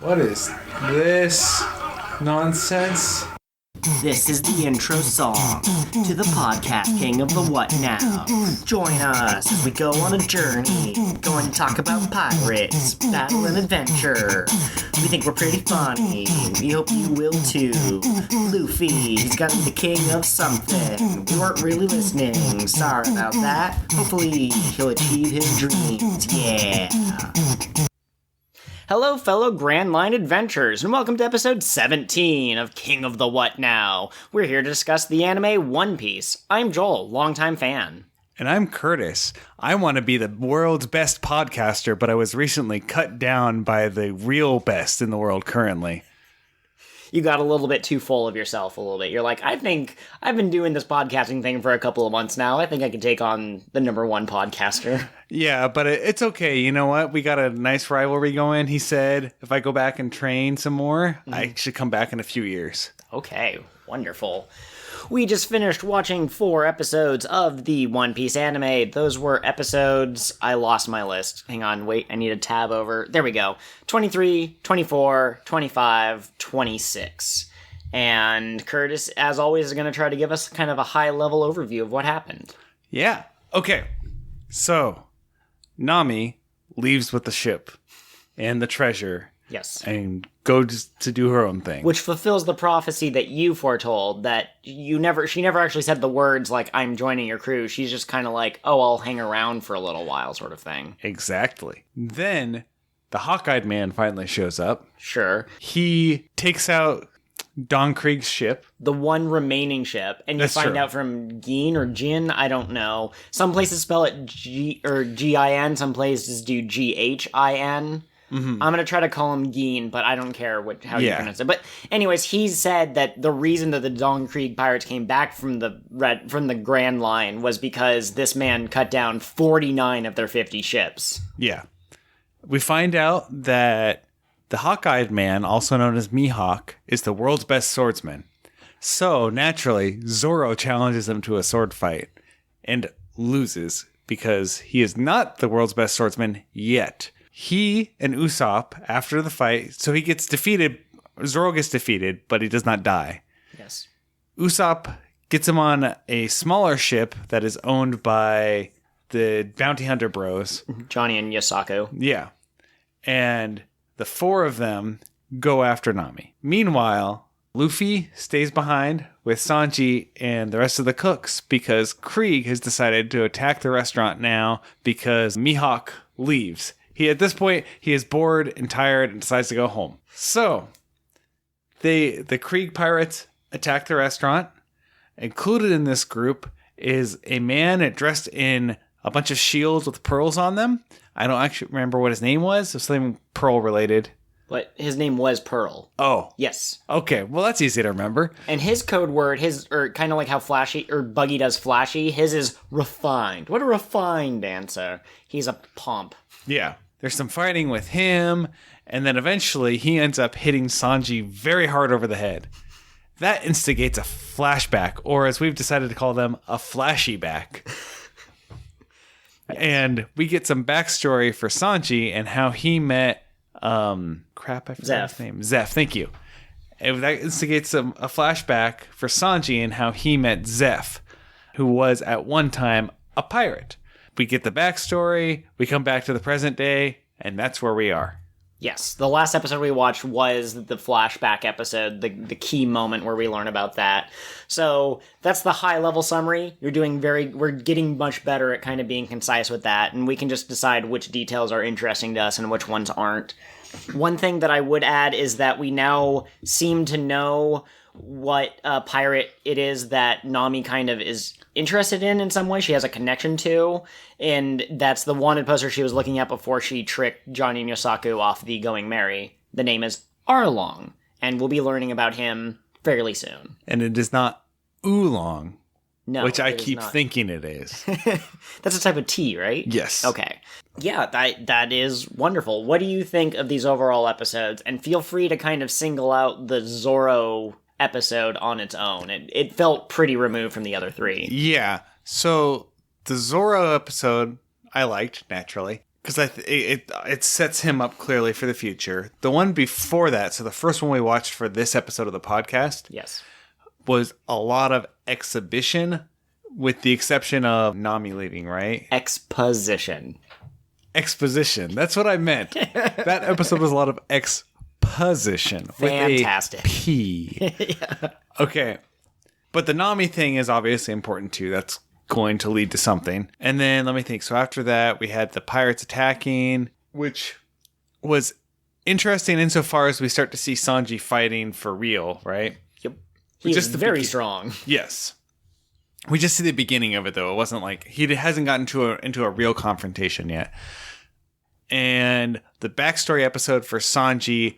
What is this nonsense? This is the intro song to the podcast King of the What Now. Join us as we go on a journey, going to talk about pirates, battle and adventure. We think we're pretty funny, we hope you will too. Luffy, he's gotta be the king of something. We weren't really listening, sorry about that. Hopefully he'll achieve his dreams, yeah. Hello, fellow Grand Line Adventurers, and welcome to episode 17 of King of the What Now. We're here to discuss the anime One Piece. I'm Joel, longtime fan. And I'm Curtis. I want to be the world's best podcaster, but I was recently cut down by the real best in the world currently. You got a little bit too full of yourself a little bit. You're like, I think I've been doing this podcasting thing for a couple of months now. I think I can take on the number one podcaster. Yeah, but it's okay. You know what? We got a nice rivalry going. He said if I go back and train some more, I should come back in a few years. Okay, wonderful. We just finished watching 4 episodes of the One Piece anime. Those were episodes... I lost my list. Hang on, wait, I need a tab over. There we go. 23, 24, 25, 26. And Curtis, as always, is going to try to give us kind of a high-level overview of what happened. Yeah. Okay. So, Nami leaves with the ship and the treasure. Yes. And goes to do her own thing. Which fulfills the prophecy that you foretold, that she never actually said the words like, I'm joining your crew. She's just kind of like, oh, I'll hang around for a little while sort of thing. Exactly. Then the Hawk-Eyed Man finally shows up. Sure. He takes out Don Kreig's ship. The one remaining ship. And you find out from Gin or Jin, I don't know. Some places spell it G or G-I-N, some places do G-H-I-N. Mm-hmm. I'm going to try to call him Gin, but I don't care how you pronounce it. But anyways, he said that the reason that the Don Kreig pirates came back from the Grand Line was because this man cut down 49 of their 50 ships. Yeah. We find out that the Hawk-Eyed Man, also known as Mihawk, is the world's best swordsman. So, naturally, Zoro challenges him to a sword fight and loses because he is not the world's best swordsman yet. He and Usopp, after the fight, so he gets defeated. Zoro gets defeated, but he does not die. Yes. Usopp gets him on a smaller ship that is owned by the bounty hunter bros. Johnny and Yasaku. Yeah. And the 4 of them go after Nami. Meanwhile, Luffy stays behind with Sanji and the rest of the cooks because Kreig has decided to attack the restaurant now because Mihawk leaves. At this point, he is bored and tired and decides to go home. So, the Kreig pirates attack the restaurant. Included in this group is a man dressed in a bunch of shields with pearls on them. I don't actually remember what his name was. It was something pearl related. But his name was Pearl. Oh. Yes. Okay, well that's easy to remember. And his code word, or kind of like how Flashy, or Buggy does Flashy, his is refined. What a refined answer. He's a pomp. Yeah. There's some fighting with him, and then eventually he ends up hitting Sanji very hard over the head. That instigates a flashback, or as we've decided to call them, a flashy back. Yes. And we get some backstory for Sanji and how he met, I forgot his name. Zeph, thank you. And that instigates a flashback for Sanji and how he met Zeph, who was at one time a pirate. We get the backstory, we come back to the present day, and that's where we are. Yes, the last episode we watched was the flashback episode, the key moment where we learn about that. So that's the high-level summary. We're getting much better at kind of being concise with that, and we can just decide which details are interesting to us and which ones aren't. One thing that I would add is that we now seem to know what pirate it is that Nami kind of is interested in some way. She has a connection to, and that's the wanted poster she was looking at before she tricked Johnny and Yosaku off the Going Merry. The name is Arlong, and we'll be learning about him fairly soon. And it is not Oolong, no, which I keep thinking it is. That's a type of tea, right? Yes. Okay. Yeah, that is wonderful. What do you think of these overall episodes? And feel free to kind of single out the Zoro episode on its own. It felt pretty removed from the other 3. Yeah. So the Zoro episode I liked, naturally. because it sets him up clearly for the future. The one before that, so the first one we watched for this episode of the podcast, Yes. was a lot of exhibition, with the exception of Nami leaving, right? Exposition. Exposition. That's what I meant. That episode was a lot of exposition. Fantastic. With a P. Yeah. Okay. But the Nami thing is obviously important too. That's going to lead to something. And then let me think. So after that, we had the pirates attacking, which was interesting insofar as we start to see Sanji fighting for real, right? Yep. He's very strong. Yes. We just see the beginning of it, though. It wasn't like he hasn't gotten into a real confrontation yet. And the backstory episode for Sanji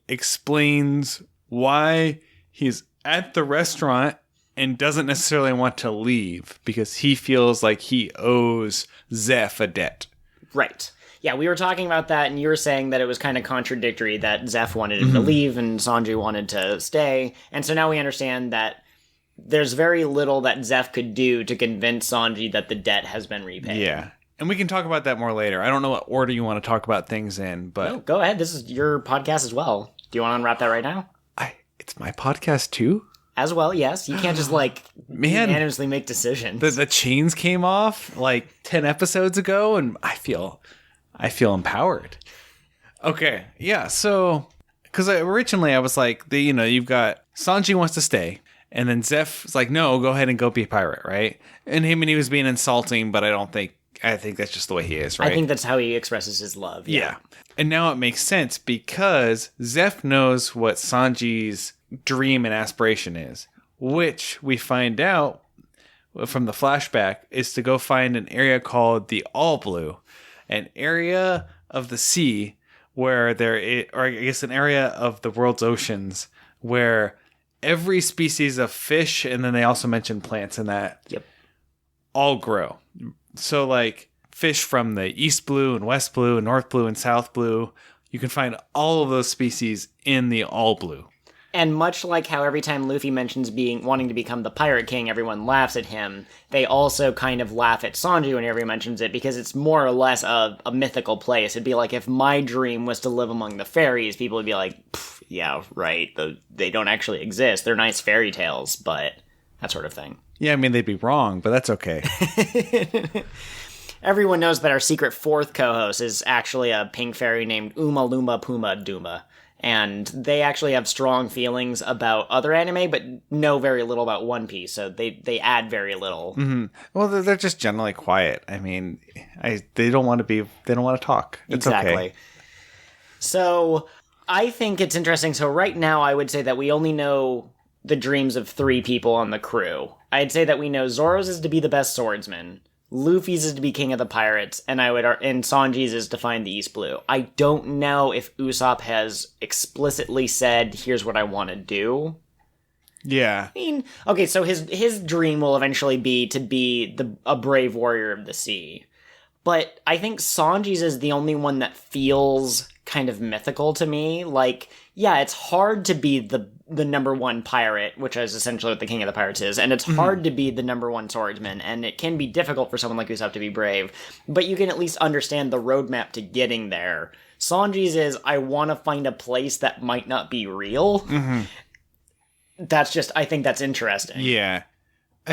explains why he's at the restaurant and doesn't necessarily want to leave because he feels like he owes Zeph a debt. Right. Yeah, we were talking about that, and you were saying that it was kind of contradictory that Zeph wanted him to leave and Sanji wanted to stay. And so now we understand that there's very little that Zeph could do to convince Sanji that the debt has been repaid. Yeah. And we can talk about that more later. I don't know what order you want to talk about things in, but... No, go ahead. This is your podcast as well. Do you want to unwrap that right now? It's my podcast too? As well, yes. You can't just, unanimously make decisions. The chains came off, 10 episodes ago, and I feel empowered. Okay, yeah, so... Because originally I was like, you've got... Sanji wants to stay. And then Zeph's like, no, go ahead and go be a pirate, right? And he was being insulting, but I think that's just the way he is, right? I think that's how he expresses his love. Yeah. And now it makes sense because Zeph knows what Sanji's dream and aspiration is, which we find out from the flashback is to go find an area called the All Blue, an area of the sea where an area of the world's oceans where every species of fish, and then they also mention plants in that, all grow. So, fish from the East Blue and West Blue and North Blue and South Blue, you can find all of those species in the All Blue. And much like how every time Luffy mentions wanting to become the Pirate King, everyone laughs at him, they also kind of laugh at Sanji whenever he mentions it, because it's more or less a mythical place. It'd be like if my dream was to live among the fairies, people would be like, yeah, right, they don't actually exist. They're nice fairy tales, but that sort of thing. Yeah, I mean, they'd be wrong, but that's okay. Everyone knows that our secret fourth co-host is actually a pink fairy named Uma Luma Puma Duma. And they actually have strong feelings about other anime, but know very little about One Piece, so they add very little. Mm-hmm. Well, they're just generally quiet. I mean, they don't want to talk. It's exactly. Okay. So I think it's interesting. So right now, I would say that we only know the dreams of 3 people on the crew. I'd say that we know Zoro's is to be the best swordsman, Luffy's is to be king of the pirates, and Sanji's is to find the East Blue. I don't know if Usopp has explicitly said, here's what I want to do. Yeah. I mean, okay, so his dream will eventually be to be a brave warrior of the sea. But I think Sanji's is the only one that feels kind of mythical to me. Yeah, it's hard to be the number one pirate, which is essentially what the king of the pirates is, and it's hard to be the number one swordsman, and it can be difficult for someone like Usopp to be brave, but you can at least understand the roadmap to getting there. Sanji's is, I want to find a place that might not be real. Mm-hmm. I think that's interesting. Yeah.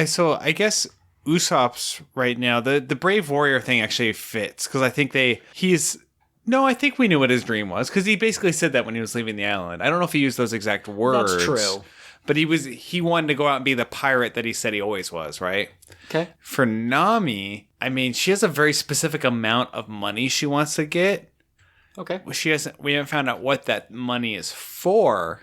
So I guess Usopp's right now, the brave warrior thing actually fits, because I think I think we knew what his dream was, because he basically said that when he was leaving the island. I don't know if he used those exact words. That's true. But he wanted to go out and be the pirate that he said he always was, right? Okay. For Nami, I mean, she has a very specific amount of money she wants to get. Okay. We haven't found out what that money is for.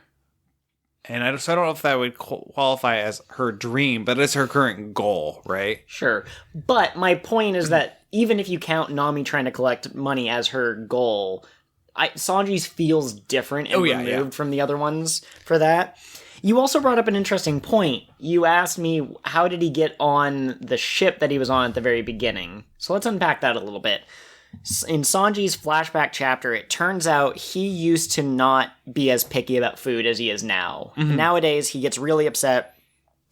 And I don't know if that would qualify as her dream, but it's her current goal, right? Sure. But my point is that even if you count Nami trying to collect money as her goal, Sanji's feels different and removed from the other ones for that. You also brought up an interesting point. You asked me, how did he get on the ship that he was on at the very beginning? So let's unpack that a little bit. In Sanji's flashback chapter, it turns out he used to not be as picky about food as he is now. Mm-hmm. Nowadays, he gets really upset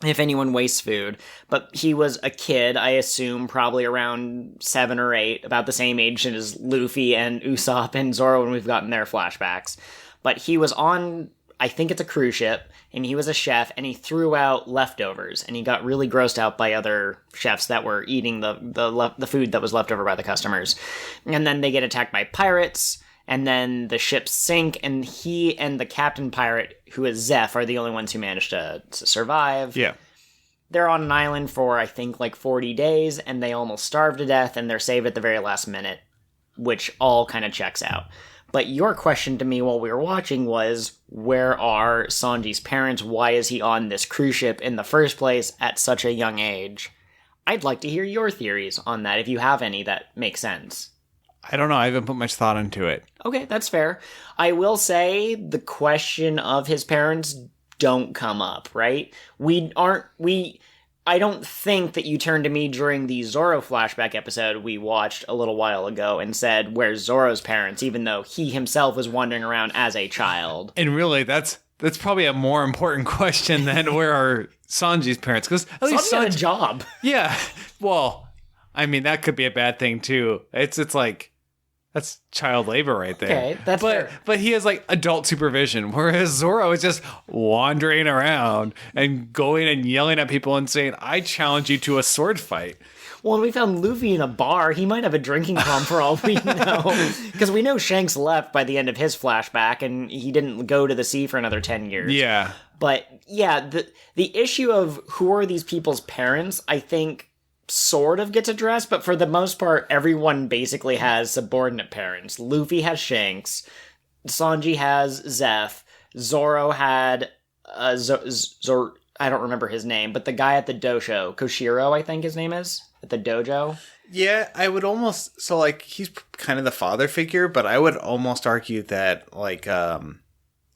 if anyone wastes food. But he was a kid, I assume, probably around 7 or 8, about the same age as Luffy and Usopp and Zoro when we've gotten their flashbacks. But he was on, I think it's a cruise ship, and he was a chef, and he threw out leftovers, and he got really grossed out by other chefs that were eating the food that was left over by the customers. And then they get attacked by pirates, and then the ships sink, and he and the captain pirate, who is Zeph, are the only ones who managed to survive. Yeah. They're on an island for, I think, like 40 days, and they almost starve to death, and they're saved at the very last minute, which all kind of checks out. But your question to me while we were watching was, where are Sanji's parents? Why is he on this cruise ship in the first place at such a young age? I'd like to hear your theories on that, if you have any that make sense. I don't know. I haven't put much thought into it. Okay, that's fair. I will say the question of his parents don't come up, right? I don't think that you turned to me during the Zoro flashback episode we watched a little while ago and said, where's Zoro's parents, even though he himself was wandering around as a child. And really, that's probably a more important question than where are Sanji's parents. Because at least Sanji had a job. Yeah. Well, I mean, that could be a bad thing, too. It's like, that's child labor right there. Okay, that's fair. But he has, like, adult supervision, whereas Zoro is just wandering around and going and yelling at people and saying, I challenge you to a sword fight. Well, when we found Luffy in a bar, he might have a drinking problem for all we know. Because we know Shanks left by the end of his flashback, and he didn't go to the sea for another 10 years. Yeah. But, yeah, the issue of who are these people's parents, I think, sort of gets addressed, but for the most part, everyone basically has subordinate parents. Luffy has Shanks, Sanji has Zeph, Zoro had I don't remember his name, but the guy at the dojo, Koshiro, I think his name is, at the dojo. Yeah, I would almost, so like, he's kind of the father figure, but I would almost argue that, like, Koina?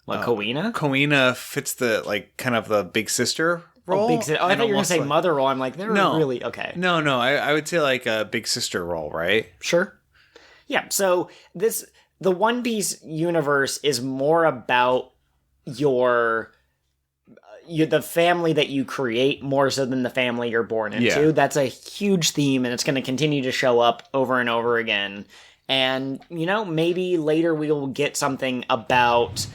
Koina fits the, like, kind of the big sister role. I thought you were going to say mother role. I'm like, they're really, okay. No, I would say like a big sister role, right? Sure. Yeah, so the One Piece universe is more about the family that you create more so than the family you're born into. Yeah. That's a huge theme, and it's going to continue to show up over and over again. And, maybe later we will get something about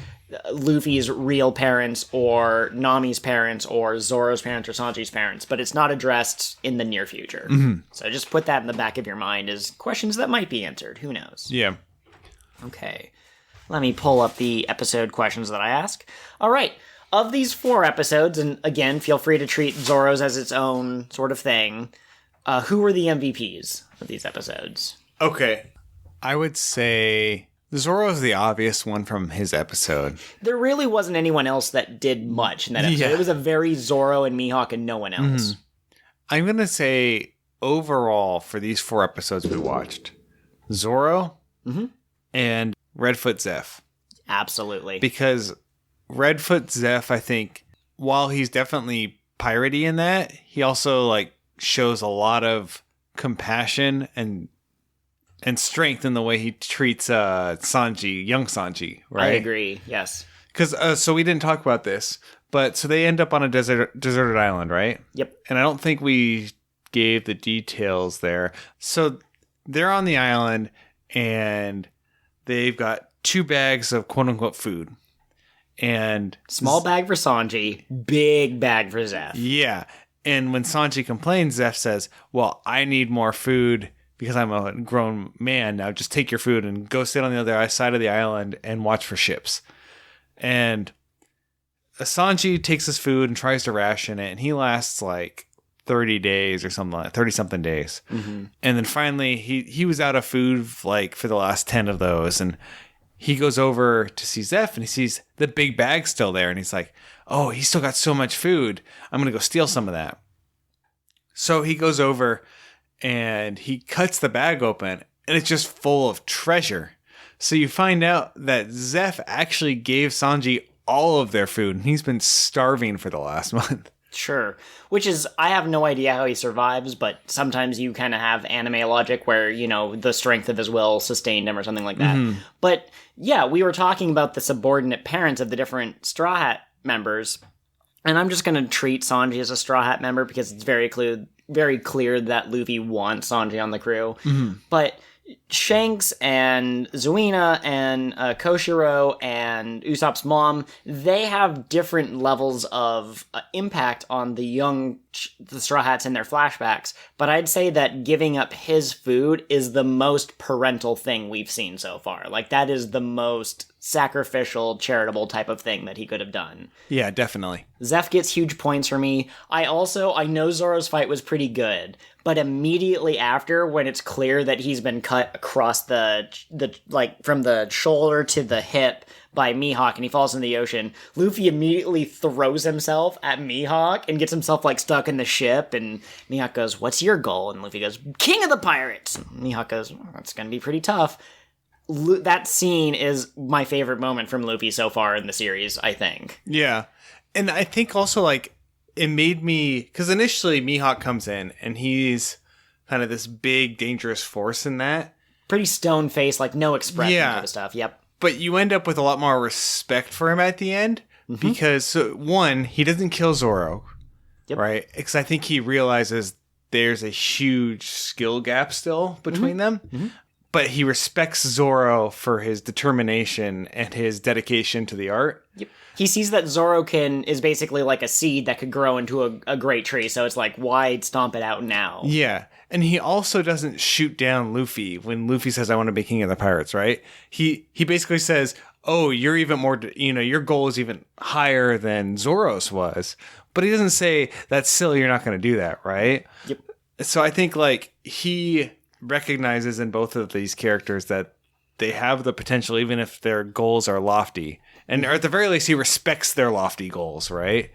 Luffy's real parents or Nami's parents or Zoro's parents or Sanji's parents, but it's not addressed in the near future. Mm-hmm. So just put that in the back of your mind as questions that might be answered. Who knows? Yeah. Okay. Let me pull up the episode questions that I ask. All right. Of these 4 episodes, and again, feel free to treat Zoro's as its own sort of thing, who were the MVPs of these episodes? Okay. I would say Zoro is the obvious one from his episode. There really wasn't anyone else that did much in that episode. Yeah. It was a very Zoro and Mihawk and no one else. Mm-hmm. I'm going to say overall for these 4 episodes we watched, Zoro and Redfoot Zeph. Absolutely. Because Redfoot Zeph, I think, while he's definitely piratey in that, he also like shows a lot of compassion and strength in the way he treats Sanji, young Sanji, right? I agree, yes. Because, so we didn't talk about this, but so they end up on a deserted island, right? Yep. And I don't think we gave the details there. So they're on the island, and they've got 2 bags of quote-unquote food. And small bag for Sanji, big bag for Zeph. Yeah. And when Sanji complains, Zeph says, well, I need more food because I'm a grown man now. Just take your food and go sit on the other side of the island and watch for ships. And Sanji takes his food and tries to ration it, and he lasts like 30 days or something like 30-something days. Mm-hmm. And then finally, he was out of food like for the last 10 of those, and he goes over to see Zeph, and he sees the big bag still there, and he's like, oh, he's still got so much food. I'm going to go steal some of that. So he goes over, and he cuts the bag open, and it's just full of treasure. So you find out that Zeph actually gave Sanji all of their food, and he's been starving for the last month. Sure. Which is, I have no idea how he survives, but sometimes you kind of have anime logic where, the strength of his will sustained him or something like that. Mm-hmm. But yeah, we were talking about the subordinate parents of the different Straw Hat members. And I'm just going to treat Sanji as a Straw Hat member because it's very clear that Luffy wants Sanji on the crew. But Shanks and Zuina and Koshiro and Usopp's mom, they have different levels of impact on the Straw Hats in their flashbacks, but I'd say that giving up his food is the most parental thing we've seen so far. Like, that is the most sacrificial, charitable type of thing that he could have done. Yeah, definitely. Zeph gets huge points for me. I know Zoro's fight was pretty good, but immediately after, when it's clear that he's been cut across the from the shoulder to the hip by Mihawk and he falls in the ocean, Luffy immediately throws himself at Mihawk and gets himself stuck in the ship, and Mihawk goes, "What's your goal?" And Luffy goes, "King of the Pirates!" And Mihawk goes, "Well, that's gonna be pretty tough." That scene is my favorite moment from Luffy so far in the series, I think. Yeah. And I think also, it made me... Because initially, Mihawk comes in, and he's kind of this big, dangerous force in that. Pretty stone-faced, no expression type of stuff. Yep. But you end up with a lot more respect for him at the end. Because, one, he doesn't kill Zoro. Yep. Right? Because I think he realizes there's a huge skill gap still between them. But he respects Zoro for his determination and his dedication to the art. Yep. He sees that Zoro is basically like a seed that could grow into a great tree, so it's why stomp it out now? Yeah. And he also doesn't shoot down Luffy when Luffy says, "I want to be king of the pirates," right? He basically says, "Oh, you're even more, your goal is even higher than Zoro's was." But he doesn't say, "That's silly, you're not going to do that," right? Yep. So I think, he recognizes in both of these characters that they have the potential, even if their goals are lofty. And or at the very least, he respects their lofty goals, right?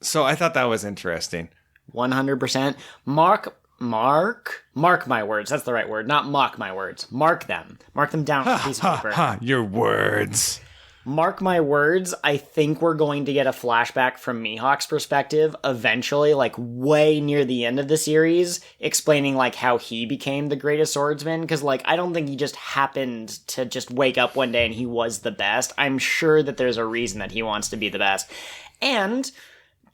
So I thought that was interesting. 100%. Mark my words. That's the right word. Not mock my words. Mark them. Mark them down on a piece of paper. Your words. Mark my words, I think we're going to get a flashback from Mihawk's perspective eventually, way near the end of the series, explaining, how he became the greatest swordsman, because, I don't think he just happened to just wake up one day and he was the best. I'm sure that there's a reason that he wants to be the best. And,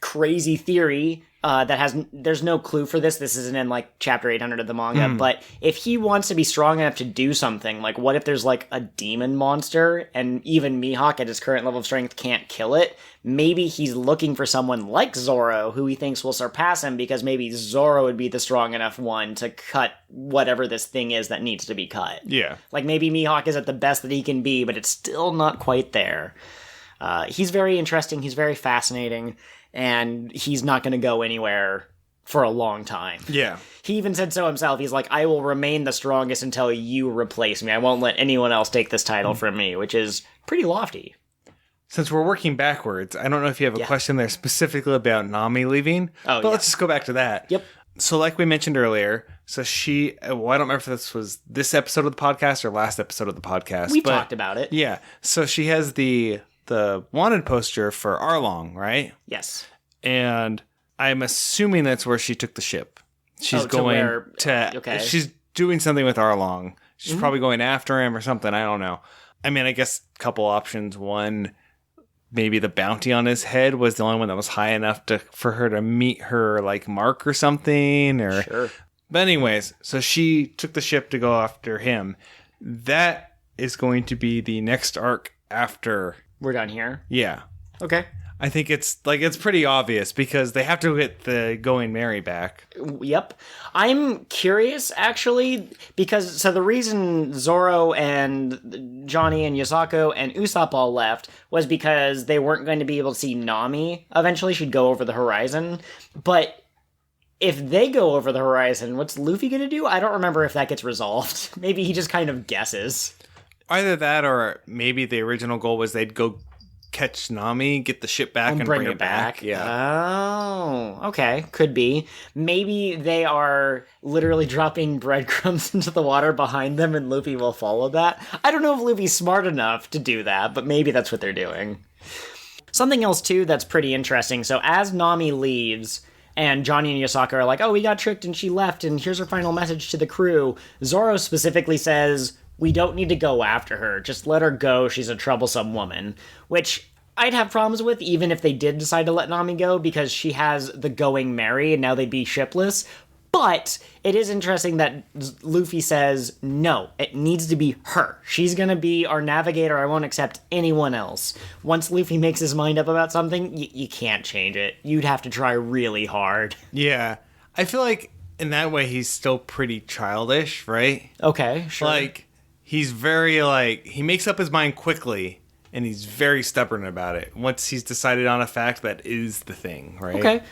crazy theory, there's no clue for this. This isn't in chapter 800 of the manga, but if he wants to be strong enough to do something, what if there's a demon monster and even Mihawk at his current level of strength can't kill it? Maybe he's looking for someone like Zoro who he thinks will surpass him, because maybe Zoro would be the strong enough one to cut whatever this thing is that needs to be cut. Yeah. Maybe Mihawk is at the best that he can be, but it's still not quite there. He's very interesting. He's very fascinating. And he's not going to go anywhere for a long time. Yeah. He even said so himself. He's like, "I will remain the strongest until you replace me. I won't let anyone else take this title from me," which is pretty lofty. Since we're working backwards, I don't know if you have a question there specifically about Nami leaving. But let's just go back to that. Yep. So like we mentioned earlier, so she, I don't remember if this was this episode of the podcast or last episode of the podcast. We talked about it. Yeah. So she has the wanted poster for Arlong, right? Yes. And I'm assuming that's where she took the ship. She's she's doing something with Arlong. She's probably going after him or something. I don't know. I mean, I guess a couple options. One, maybe the bounty on his head was the only one that was high enough for her to meet her mark or something. Sure. But anyways, so she took the ship to go after him. That is going to be the next arc after. We're done here? Yeah. Okay. I think it's pretty obvious because they have to get the Going Merry back. Yep. I'm curious, actually, because the reason Zoro and Johnny and Yosako and Usopp all left was because they weren't going to be able to see Nami. Eventually, she'd go over the horizon. But if they go over the horizon, what's Luffy going to do? I don't remember if that gets resolved. Maybe he just kind of guesses. Either that or maybe the original goal was they'd go catch Nami, get the ship back, and bring her back. Yeah. Oh, okay. Could be. Maybe they are literally dropping breadcrumbs into the water behind them and Luffy will follow that. I don't know if Luffy's smart enough to do that, but maybe that's what they're doing. Something else, too, that's pretty interesting. So as Nami leaves, and Johnny and Yosaka are like, "Oh, we got tricked and she left, and here's her final message to the crew," Zoro specifically says, "We don't need to go after her. Just let her go. She's a troublesome woman." Which I'd have problems with, even if they did decide to let Nami go, because she has the going Mary, and now they'd be shipless. But it is interesting that Luffy says, no, it needs to be her. She's going to be our navigator. I won't accept anyone else. Once Luffy makes his mind up about something, you can't change it. You'd have to try really hard. Yeah. I feel like in that way, he's still pretty childish, right? Okay, sure. Like, he's very, like, he makes up his mind quickly, and he's very stubborn about it. Once he's decided on a fact, that is the thing, right? Okay.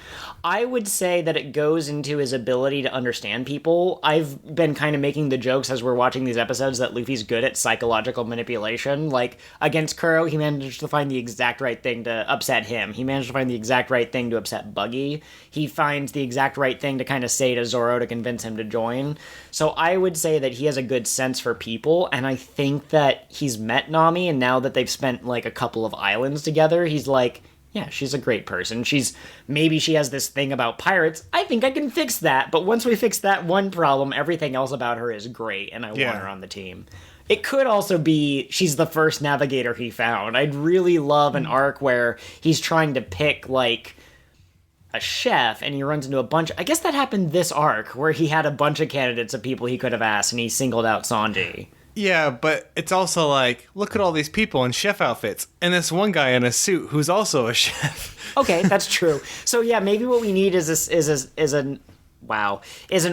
I would say that it goes into his ability to understand people. I've been kind of making the jokes as we're watching these episodes that Luffy's good at psychological manipulation. Like, against Kuro, he managed to find the exact right thing to upset him. He managed to find the exact right thing to upset Buggy. He finds the exact right thing to kind of say to Zoro to convince him to join. So I would say that he has a good sense for people, and I think that he's met Nami, and now that they've spent, like, a couple of islands together, he's like, yeah, she's a great person. Maybe she has this thing about pirates. I think I can fix that. But once we fix that one problem, everything else about her is great, and I want her on the team. It could also be she's the first navigator he found. I'd really love an arc where he's trying to pick, like, a chef, and he runs into a bunch. I guess that happened this arc, where he had a bunch of candidates of people he could have asked, and he singled out Sanji. Yeah, but it's also like, look at all these people in chef outfits, and this one guy in a suit who's also a chef. Okay, that's true. So yeah, maybe what we need is an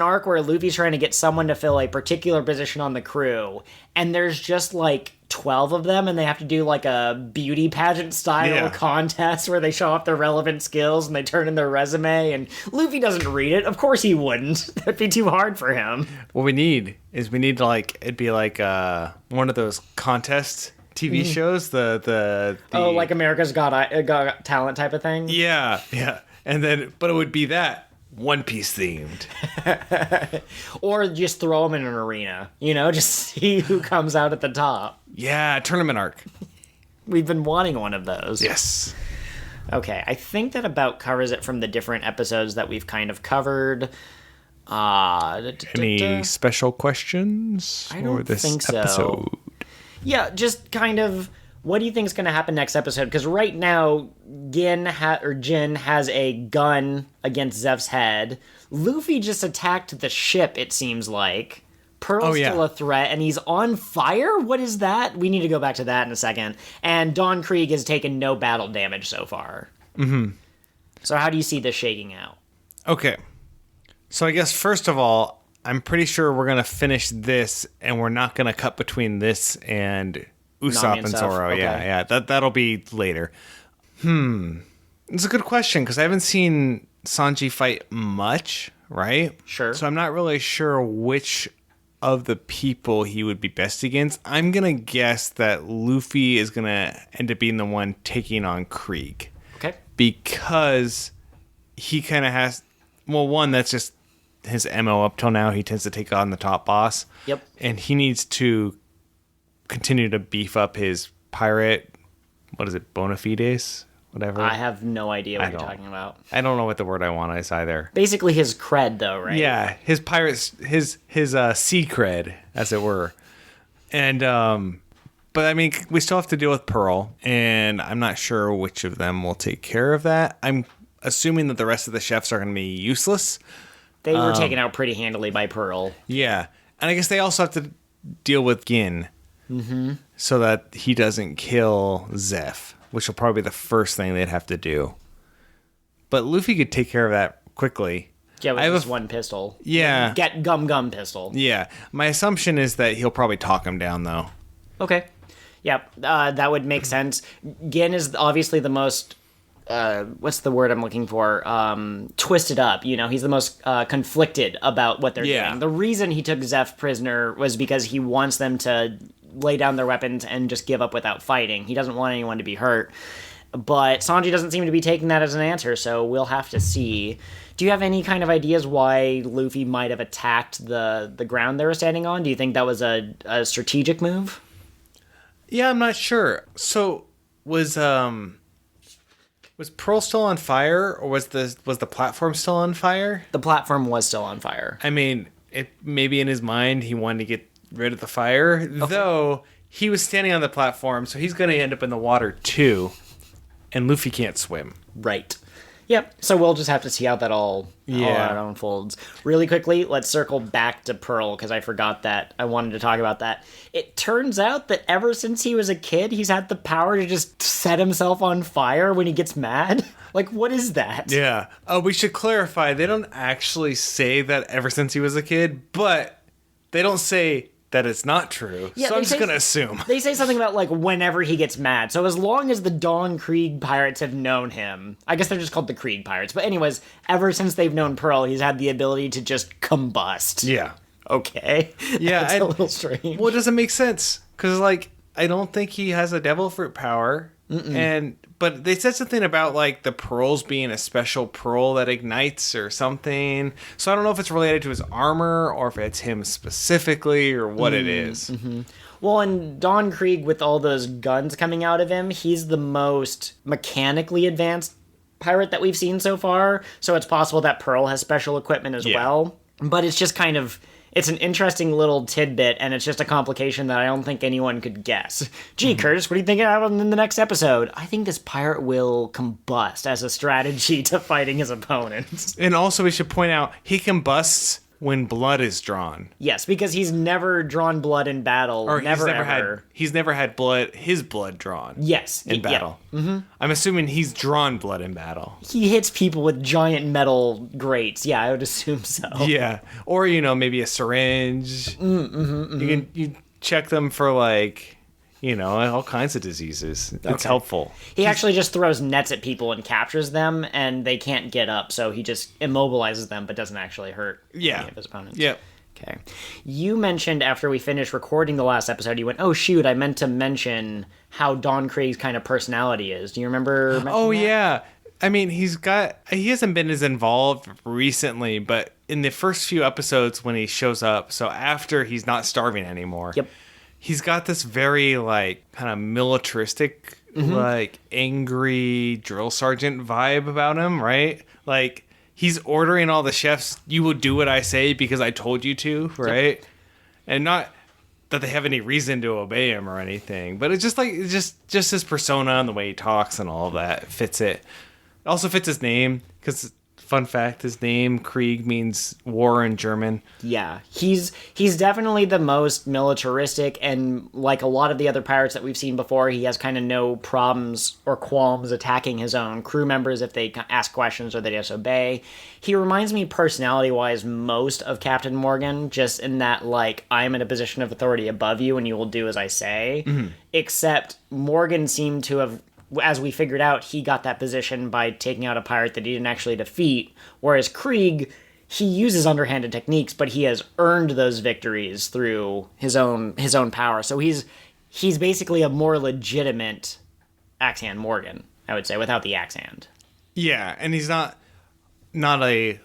arc where Luffy's trying to get someone to fill a particular position on the crew, and there's just like 12 of them, and they have to do like a beauty pageant style contest where they show off their relevant skills and they turn in their resume, and Luffy doesn't read it. Of course he wouldn't. That'd be too hard for him. What we need to, like, it'd be like one of those contest TV shows, the oh, like America's Got Talent type of thing? Yeah. But it would be that. One Piece themed. Or just throw them in an arena, just see who comes out at the top. Yeah, tournament arc. We've been wanting one of those. Yes. Okay, I think that about covers it from the different episodes that we've kind of covered. Any special questions for this episode? Yeah, just kind of, what do you think is going to happen next episode? Because right now, Jin has a gun against Zeph's head. Luffy just attacked the ship, it seems like. Pearl's still a threat, and he's on fire? What is that? We need to go back to that in a second. And Don Kreig has taken no battle damage so far. Mm-hmm. So how do you see this shaking out? Okay. So I guess, first of all, I'm pretty sure we're going to finish this, and we're not going to cut between this and Usopp and Zoro. Okay. Yeah. That'll be later. It's a good question, because I haven't seen Sanji fight much, right? Sure. So I'm not really sure which of the people he would be best against. I'm going to guess that Luffy is going to end up being the one taking on Kreig. Okay. Because he kind of has... Well, one, that's just his MO up till now. He tends to take on the top boss. Yep. And he needs to continue to beef up his pirate... What is it? Bona fides? Whatever. I have no idea what you're talking about. I don't know what the word I want is either. Basically his cred, though, right? Yeah, his pirates, his sea cred, as it were. And but I mean, we still have to deal with Pearl, and I'm not sure which of them will take care of that. I'm assuming that the rest of the chefs are going to be useless. They were taken out pretty handily by Pearl. Yeah, and I guess they also have to deal with Gin, so that he doesn't kill Zeph, which will probably be the first thing they'd have to do. But Luffy could take care of that quickly. Yeah, with just one pistol. Yeah. Get gum pistol. Yeah. My assumption is that he'll probably talk him down, though. Okay. Yeah, that would make sense. Gin is obviously the most... what's the word I'm looking for? Twisted up. He's the most conflicted about what they're doing. The reason he took Zeph prisoner was because he wants them to lay down their weapons and just give up without fighting. He doesn't want anyone to be hurt. But Sanji doesn't seem to be taking that as an answer, so we'll have to see. Do you have any kind of ideas why Luffy might have attacked the ground they were standing on? Do you think that was a strategic move? Yeah, I'm not sure. So was Pearl still on fire, or was the platform still on fire? The platform was still on fire. I mean, maybe in his mind he wanted to get rid of the fire, though he was standing on the platform, so he's going to end up in the water too. and Luffy can't swim. Right. Yep. So we'll just have to see how that all unfolds. Really quickly, let's circle back to Pearl, because I forgot that. I wanted to talk about that. It turns out that ever since he was a kid, he's had the power to just set himself on fire when he gets mad. Like, what is that? Yeah. We should clarify, they don't actually say that ever since he was a kid, but they don't say that it's not true. Yeah, so I'm just going to assume. They say something about, like, whenever he gets mad. So as long as the Don Kreig pirates have known him, I guess they're just called the Kreig pirates. But anyways, ever since they've known Pearl, he's had the ability to just combust. Yeah. Okay. Yeah. That's a little strange. Well, it doesn't make sense. Because, like, I don't think he has a devil fruit power. But they said something about, like, the pearls being a special pearl that ignites or something. So I don't know if it's related to his armor or if it's him specifically or what it is. Mm-hmm. Well, and Don Kreig, with all those guns coming out of him, he's the most mechanically advanced pirate that we've seen so far. So it's possible that Pearl has special equipment as well. But it's just kind of... It's an interesting little tidbit, and it's just a complication that I don't think anyone could guess. Gee, Curtis, what do you think of in the next episode? I think this pirate will combust as a strategy to fighting his opponents. And also, we should point out, he combusts when blood is drawn. Yes, because he's never drawn blood in battle. Or Never he's never had his blood drawn. Yes. In battle. Yeah. Mm-hmm. I'm assuming he's drawn blood in battle. He hits people with giant metal grates. Yeah, I would assume so. Yeah. Or, maybe a syringe. You check them for, like... all kinds of diseases. It's helpful. He actually just throws nets at people and captures them, and they can't get up, so he just immobilizes them, but doesn't actually hurt any of his opponents. Yeah. Okay. You mentioned after we finished recording the last episode, you went, oh, shoot, I meant to mention how Don Kreig's kind of personality is. Do you remember mentioning that? Yeah. I mean, he hasn't been as involved recently, but in the first few episodes when he shows up, so after he's not starving anymore. Yep. He's got this very, like, kind of militaristic, like, angry drill sergeant vibe about him, right? Like, he's ordering all the chefs, you will do what I say because I told you to, right? Yep. And not that they have any reason to obey him or anything, but it's just, like, just his persona and the way he talks and all of that fits it. It also fits his name, because... Fun fact, his name, Krieg, means war in German. Yeah, he's definitely the most militaristic, and like a lot of the other pirates that we've seen before, he has kind of no problems or qualms attacking his own crew members if they ask questions or they disobey. He reminds me personality-wise most of Captain Morgan, just in that, like, I'm in a position of authority above you and you will do as I say. Except Morgan seemed to have... As we figured out, he got that position by taking out a pirate that he didn't actually defeat, whereas Krieg, he uses underhanded techniques, but he has earned those victories through his own power. So he's basically a more legitimate axe hand Morgan, I would say, without the axe hand. Yeah, and he's not a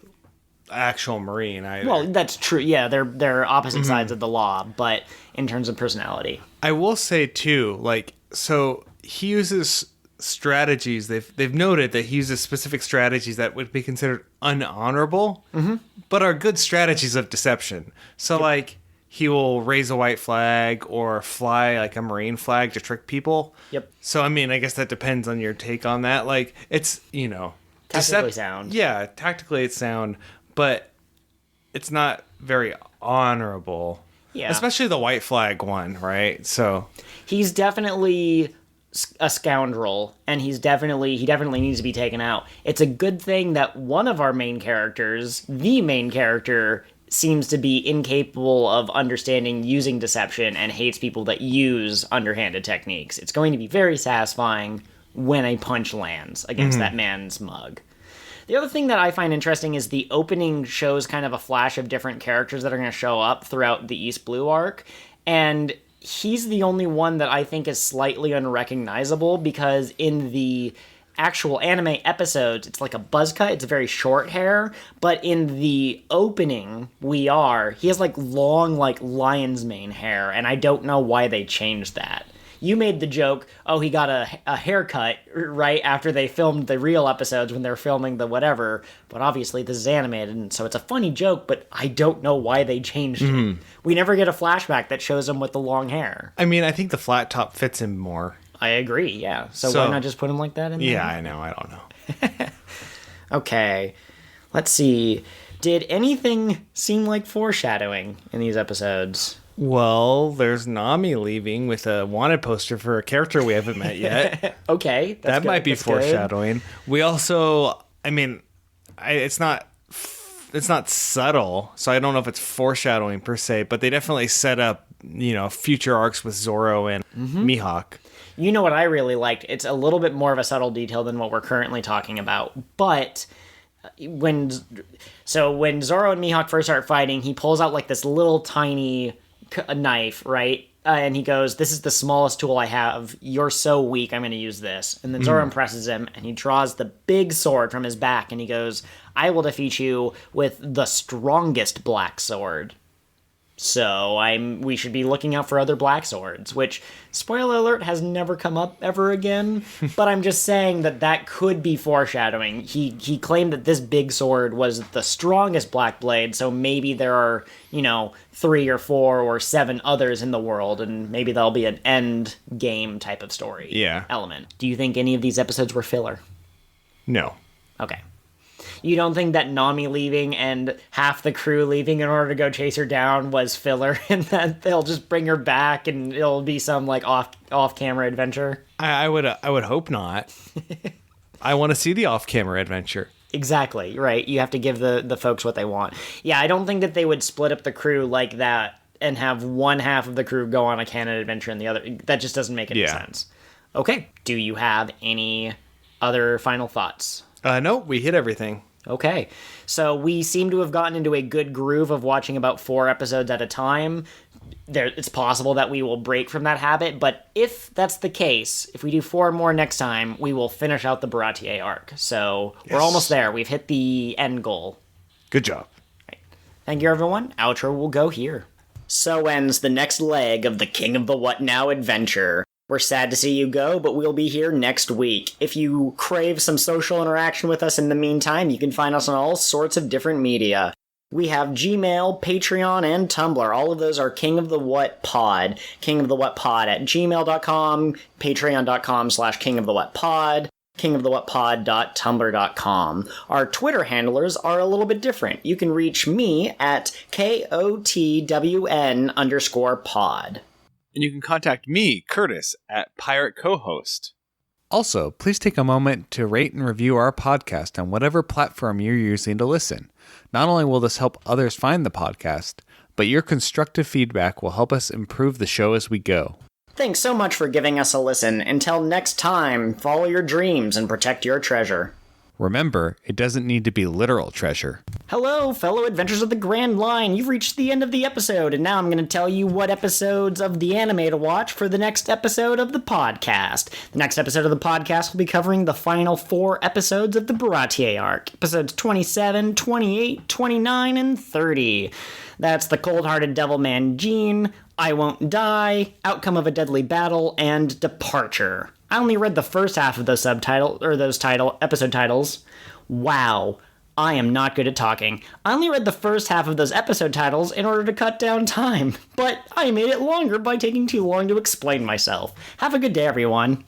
actual Marine either. Well, that's true. Yeah, they're opposite sides of the law, but in terms of personality. I will say too, like, so he uses strategies. They've noted that he uses specific strategies that would be considered unhonorable, but are good strategies of deception. So, like, he will raise a white flag or fly, like, a Marine flag to trick people. Yep. So, I mean, I guess that depends on your take on that. Like, it's, Tactically sound. Yeah, tactically it's sound, but it's not very honorable. Yeah. Especially the white flag one, right? So he's definitely a scoundrel, and he definitely needs to be taken out. It's a good thing that one of our main characters, the main character, seems to be incapable of understanding using deception and hates people that use underhanded techniques. It's going to be very satisfying when a punch lands against that man's mug. The other thing that I find interesting is the opening shows kind of a flash of different characters that are going to show up throughout the East Blue arc, and he's the only one that I think is slightly unrecognizable, because in the actual anime episodes, it's like a buzz cut, it's very short hair, but in the opening, he has like long, like lion's mane hair, and I don't know why they changed that. You made the joke, oh, he got a haircut right after they filmed the real episodes when they're filming the whatever, but obviously this is animated, and so it's a funny joke, but I don't know why they changed it. We never get a flashback that shows him with the long hair. I mean, I think the flat top fits him more. I agree, yeah. So why not just put him like that in there? Yeah, I know. I don't know. Okay. Let's see. Did anything seem like foreshadowing in these episodes? Well, there's Nami leaving with a wanted poster for a character we haven't met yet. Okay. That might be foreshadowing. Good. We also, I mean, it's not subtle, so I don't know if it's foreshadowing per se, but they definitely set up, future arcs with Zoro and Mihawk. You know what I really liked? It's a little bit more of a subtle detail than what we're currently talking about, but when Zoro and Mihawk first start fighting, he pulls out like this little tiny knife, right? And he goes, "This is the smallest tool I have. You're so weak, I'm going to use this." And then Zoro impresses him, and he draws the big sword from his back, and he goes, "I will defeat you with the strongest black sword." So we should be looking out for other black swords, which, spoiler alert, has never come up ever again. But I'm just saying that could be foreshadowing. He claimed that this big sword was the strongest black blade, so maybe there are, 3 or 4 or 7 others in the world, and maybe that'll be an end game type of story element. Do you think any of these episodes were filler? No. Okay. You don't think that Nami leaving and half the crew leaving in order to go chase her down was filler, and that they'll just bring her back and it'll be some like off camera adventure? I would hope not. I want to see the off camera adventure. Exactly, right. You have to give the folks what they want. Yeah, I don't think that they would split up the crew like that and have one half of the crew go on a canon adventure and the other. That just doesn't make any sense. Okay. Do you have any other final thoughts? No, we hit everything. Okay, so we seem to have gotten into a good groove of watching about 4 episodes at a time. It's possible that we will break from that habit, but if that's the case, if we do 4 more next time, we will finish out the Baratie arc. So we're almost there. We've hit the end goal. Good job. Right. Thank you, everyone. Outro will go here. So ends the next leg of the King of the What Now adventure. We're sad to see you go, but we'll be here next week. If you crave some social interaction with us in the meantime, you can find us on all sorts of different media. We have Gmail, Patreon, and Tumblr. All of those are King of the What Pod. King of the What Pod at gmail.com, patreon.com/King of the What Pod, kingofthewhatpod.tumblr.com. Our Twitter handlers are a little bit different. You can reach me at KOTWN_pod. And you can contact me, Curtis, at Pirate Co-host. Also, please take a moment to rate and review our podcast on whatever platform you're using to listen. Not only will this help others find the podcast, but your constructive feedback will help us improve the show as we go. Thanks so much for giving us a listen. Until next time, follow your dreams and protect your treasure. Remember, it doesn't need to be literal treasure. Hello, fellow adventurers of the Grand Line. You've reached the end of the episode, and now I'm going to tell you what episodes of the anime to watch for the next episode of the podcast. The next episode of the podcast will be covering the final 4 episodes of the Baratie arc. Episodes 27, 28, 29, and 30. That's The Cold-Hearted Devilman Jean, I Won't Die, Outcome of a Deadly Battle, and Departure. I only read the first half of those episode titles. Wow, I am not good at talking. I only read the first half of those episode titles in order to cut down time, but I made it longer by taking too long to explain myself. Have a good day, everyone.